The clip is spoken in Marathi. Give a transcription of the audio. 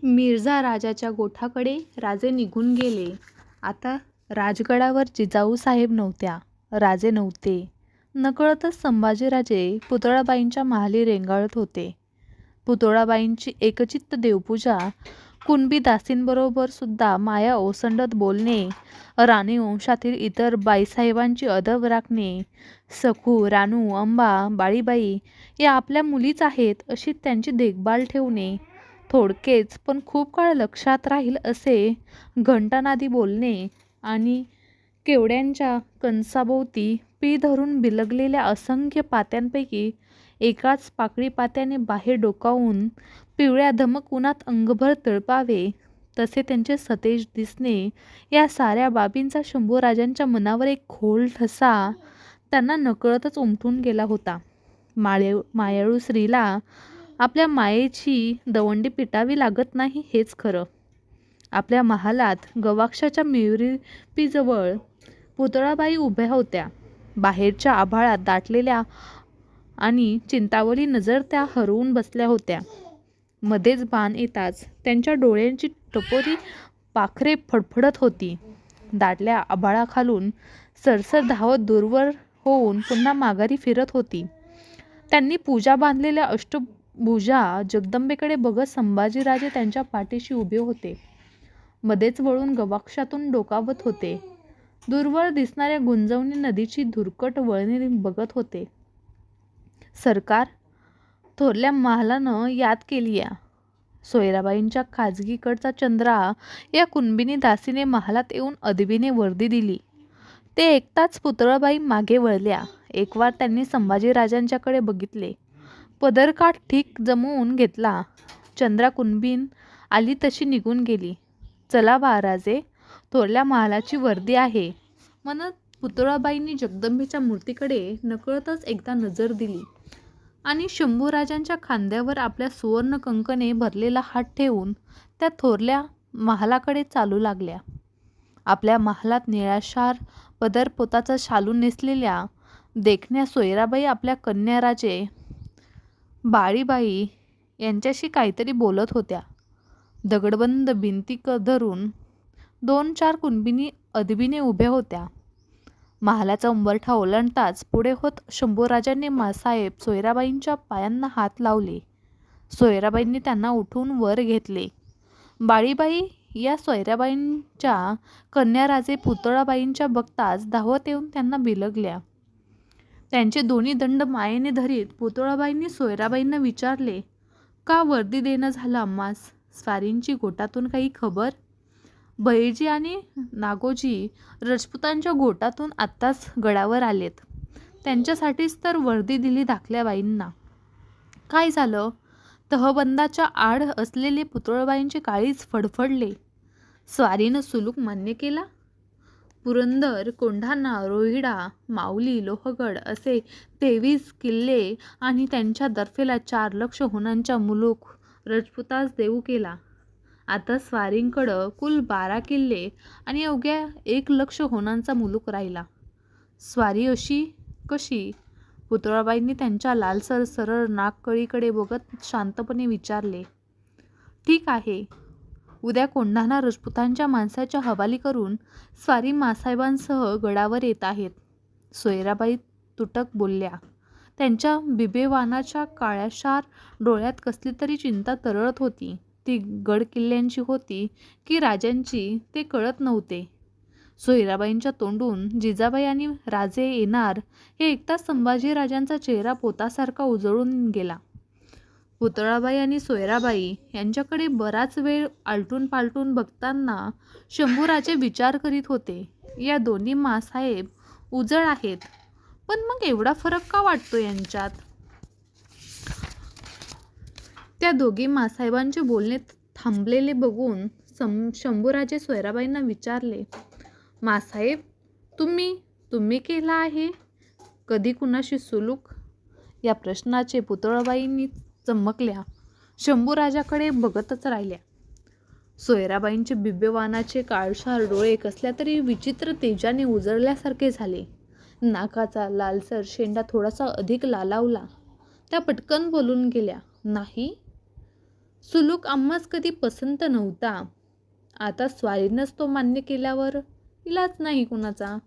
मिर्झा राजाच्या गोठाकडे राजे निघून गेले. आता राजगडावर जिजाऊ साहेब नव्हत्या, राजे नव्हते. नकळतच संभाजीराजे पुतळाबाईंच्या महाली रेंगाळत होते. पुतळाबाईंची एकचित्त देवपूजा, कुणबी दासींबरोबर सुद्धा माया ओसंडत बोलणे, राणी वंशातील इतर बाईसाहेबांची अदब राखणे, सखू, रानू, अंबा, बाळीबाई या आपल्या मुलीच आहेत अशी त्यांची देखभाल ठेवणे, थोडकेच पण खूप काळ लक्षात राहील असे घंटानादी बोलणे आणि केवड्यांच्या कणसाभोवती पी धरून बिलगलेल्या असंख्य पात्यांपैकी एकाच पाकळी पात्याने बाहेर डोकावून पिवळ्या धमक उन्हात अंगभर तळपावे तसे त्यांचे सतेज दिसणे, या साऱ्या बाबींचा शंभूराजांच्या मनावर एक खोल ठसा त्यांना नकळतच उमटून गेला होता. मायाळू स्त्रीला आपल्या मायेची दवंडी पिटावी लागत नाही हेच खरं. आपल्या महालात गवाक्षाच्या मिरपीजवळ पुतळाबाई उभ्या होत्या. बाहेरच्या आभाळात दाटलेल्या आणि चिंतावली नजर त्या हरवून बसल्या होत्या. मध्येच बाण येताच त्यांच्या डोळ्यांची टपोरी पाखरे फडफडत होती. दाटल्या आभाळाखालून सरसर धावत दूरवर होऊन पुन्हा माघारी फिरत होती. त्यांनी पूजा बांधलेल्या अष्टभुजा जगदंबेकडे बघत संभाजीराजे त्यांच्या पाठीशी उभे होते. मध्येच वळून गवाक्षातून डोकावत होते. दूरवर दिसणाऱ्या गुंजवणी नदीची धुरकट वळणे बघत होते. सरकार, थोरल्या महालानं याद केली या. सोयराबाईंच्या खाजगीकडचा चंद्रा या कुणबिनी दासीने महालात येऊन अदबीने वर्दी दिली. ते ऐकताच पुतळाबाई मागे वळल्या. एक वार त्यांनी संभाजीराजांच्याकडे बघितले. पदरकाठ ठीक जमवून घेतला. चंद्रा कुणबीन आली तशी निघून गेली. चला बा राजे, थोरल्या महालाची वर्दी आहे म्हणत पुतळाबाईंनी जगदंबेच्या मूर्तीकडे नकळतच एकदा नजर दिली आणि शंभूराजांच्या खांद्यावर आपल्या सुवर्ण कंकणे भरलेला हात ठेवून त्या थोरल्या महालाकडे चालू लागल्या. आपल्या महालात निळाशार पदर पोताचा शालू नेसलेल्या देखण्या सोयराबाई आपल्या कन्या राजे बाळीबाई यांच्याशी काहीतरी बोलत होत्या. दगडबंद भिंती धरून 2-4 कुणबिनी अदबीने उभ्या होत्या. महालाचा उंबरठा ओलांडताच पुढे होत शंभूराजांनी मासाहेब सोयराबाईंच्या पायांना हात लावले. सोयराबाईंनी त्यांना उठून वर घेतले. बाळीबाई या सोयराबाईंच्या कन्या राजे पुतळाबाईंच्या बघताच धावत येऊन त्यांना बिलगल्या. त्यांचे दोन्ही दंड मायेने धरीत पुतळाबाईंनी सोयराबाईंना विचारले, का वर्दी देणं झालं आम्हास? स्वारींची गोटातून काही खबर? बहिर्जी आणि नागोजी राजपुतांच्या गोटातून आत्ताच गडावर आलेत. त्यांच्यासाठीच तर वर्दी दिली धाकल्याबाईंना. काय झालं? तहबंदाच्या आड असलेले पुतळाबाईंचे काळीज फडफडले. स्वारीनं सुलूक मान्य केला? पुरंदर, कोंढाणा, रोहिडा, माऊली, लोहगड असे 23 किल्ले आणि त्यांच्या दर्फेला 4 लक्ष होणांचा मुलूक राजपुतास देऊ केला. आता स्वारींकडं कुल 12 किल्ले आणि अवघ्या 1 लक्ष होणांचा मुलूक राहिला. स्वारी अशी कशी? पुतळाबाईंनी त्यांच्या लालसर सरळ नाककळीकडे बघत शांतपणे विचारले. ठीक आहे. उद्या कोंढाणा राजपुतांच्या माणसाच्या हवाली करून स्वारी मासाहेबांसह गडावर येत आहेत. सोयराबाई तुटक बोलल्या. त्यांच्या बिबेवानाच्या काळ्याशार डोळ्यात कसली तरी चिंता तरळत होती. ती गड किल्ल्यांची होती की राजांची ते कळत नव्हते. सोयराबाईंच्या तोंडून जिजाबाई आणि राजे येणार हे ऐकताच संभाजीराजांचा चेहरा पोतासारखा उजळून गेला. पुतळाबाई आणि सोयराबाई यांच्याकडे बराच वेळ आलटून पालटून बघताना शंभूराजे विचार करीत होते. या दोन्ही मासाहेब उजळ आहेत, पण मग एवढा फरक का वाटतो यांच्यात? त्या दोघी मासाहेबांचे बोलणे थांबलेले बघून शंभूराजे सोयराबाईंना विचारले, मासाहेब, तुम्ही केला आहे कधी कुणाशी सुलूक? या प्रश्नाचे पुतळाबाईंनी चमकल्या शंभूराजाकडे बघतच राहिल्या. सोयराबाईंचे बिब्बेवानाचे काळशार डोळे कसल्या तरी विचित्र तेजाने उजळल्यासारखे झाले. नाकाचा लालसर शेंडा थोडासा अधिक लालावला. त्या पटकन बोलून गेल्या, नाही. सुलूक आम्हास कधी पसंत नव्हता. आता स्वारीनंच तो मान्य केल्यावर इलाज नाही कुणाचा.